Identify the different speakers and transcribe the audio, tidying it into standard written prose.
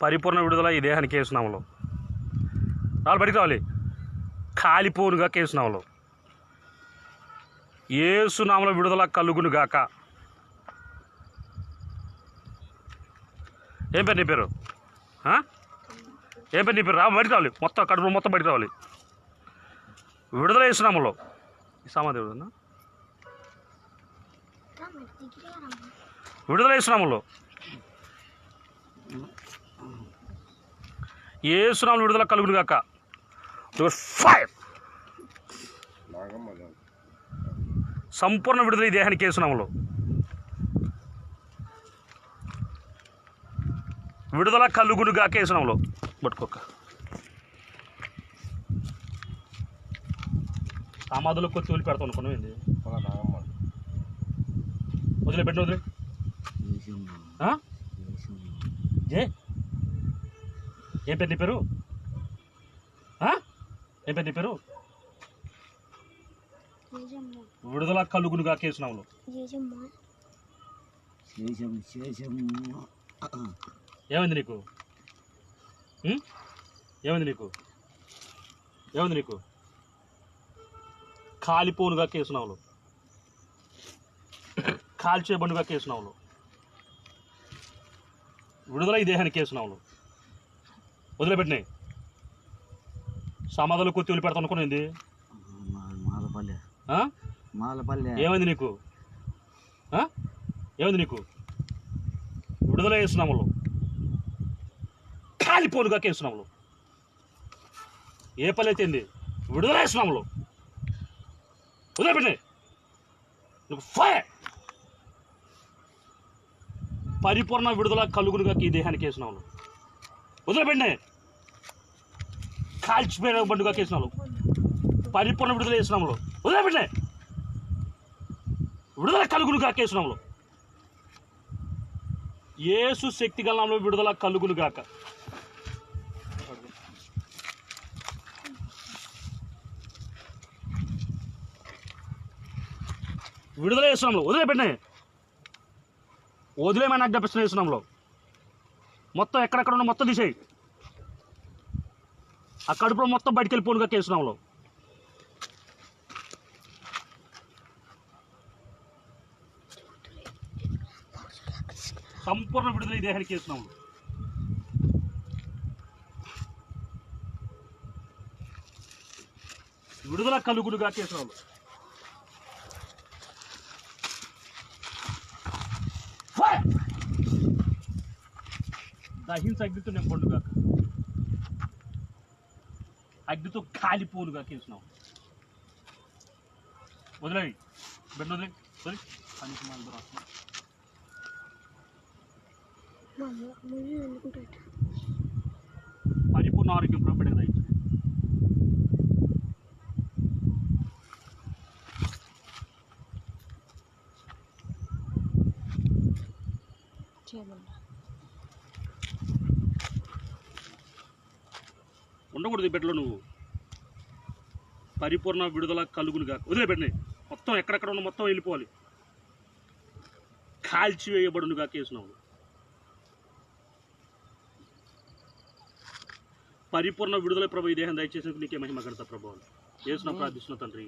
Speaker 1: పరిపూర్ణ విడుదల ఈ దేహానికి యేసునామములో రావాలి, బయటికి రావాలి. కాలిపోనుగా యేసునామములో, యేసునామములో విడుదల కలుగును గాక. ఏం పేరు నీ పేరు? ఏం పేరు నీ పేరు? బయటికి రావాలి, మొత్తం కడుపులో మొత్తం బయటికి రావాలి. విడుదల యేసునామములో. ఈ సామాదేవుడు విడుదల యేసునామములో, యేసునామములో విడుదల కలుగును గాక. ఫైర్ సంపూర్ణ విడుదల ఈ దేహానికి యేసునామములో. విడుదల కలుగును గాక యేసునామములో. పట్టుకోక సమాధులు కొత్తి వదిలి పెడతాను అనుకున్నావు. ఏంది వదిలే పెట్టిన వదిలే జే. ఏం పేరు నీ పేరు? ఏం పేరు నీ పేరు? విడుదల కలుగును గాక యేసునామములో. ఏమైంది నీకు? ఏమైంది నీకు? ఏమైంది నీకు? కాలిపోనుగా యేసునామములో, కాల్చేయబడుగా యేసునామములో. విడుదల ఈ దేహానికి యేసునామములో. వదిలిపెట్టినాయి సమాధులు కొత్తి వదిలి పెడతాను అనుకునేది. ఏమైంది నీకు? ఏమైంది నీకు? విడుదల యేసునామములో, కాలిపోనుగా యేసునామములో. ఏ పని అయితేంది? విడుదల యేసునామములో. వదిలిపెట్టినాయి నీకు ఫైర్. పరిపూర్ణ విడుదల కలుగునుగా ఈ దేహానికి యేసునామములో. వదిలిపెట్టినాయి కాల్చిపోయిన బండుగా యేసునామములో. పరిపూర్ణ విడుదల యేసునామములో. వదిలిపెట్టినాయి విడుదల కలుగునుగా యేసునామములో. యేసు శక్తి గల నామములో విడుదల కలుగును గాక. విడుదల యేసునామములో. వదిలిపెట్టినాయి వదిలేమని ఆజ్ఞాపిస్తున్న యేసునామములో. మొత్తం ఎక్కడెక్కడ ఉన్న మొత్తం తీసేయి. ఆ కడుపులో మొత్తం బయటికి వెళ్ళిపోనుగా యేసునామములో. సంపూర్ణ విడుదల ఈ దేహానికి యేసునామములో. విడుదల కలుగునుగా యేసునామములో. దహించి అగ్నితో నింపండుగా, అగ్నితో కాలిపోనుగా యేసునామములో. వదిలేయి బిడ్డ వదిలే వదిలి పరిపూర్ణ ఆరోగ్యం ప్రభుత్వ దయచేసి. ఉండకూడదు బిడ్డలో నువ్వు. పరిపూర్ణ విడుదల కలుగునుగా. వదిలిపెట్టినాయి మొత్తం ఎక్కడెక్కడ ఉన్న మొత్తం వెళ్ళిపోవాలి. కాల్చివేయబడునుగా యేసునామములో. పరిపూర్ణ విడుదల ప్రభు ఈ దేహం దయచేసి నీకే మహిమ ఘనత ప్రభువు యేసునామములో ప్రార్థిస్తున్న తండ్రి.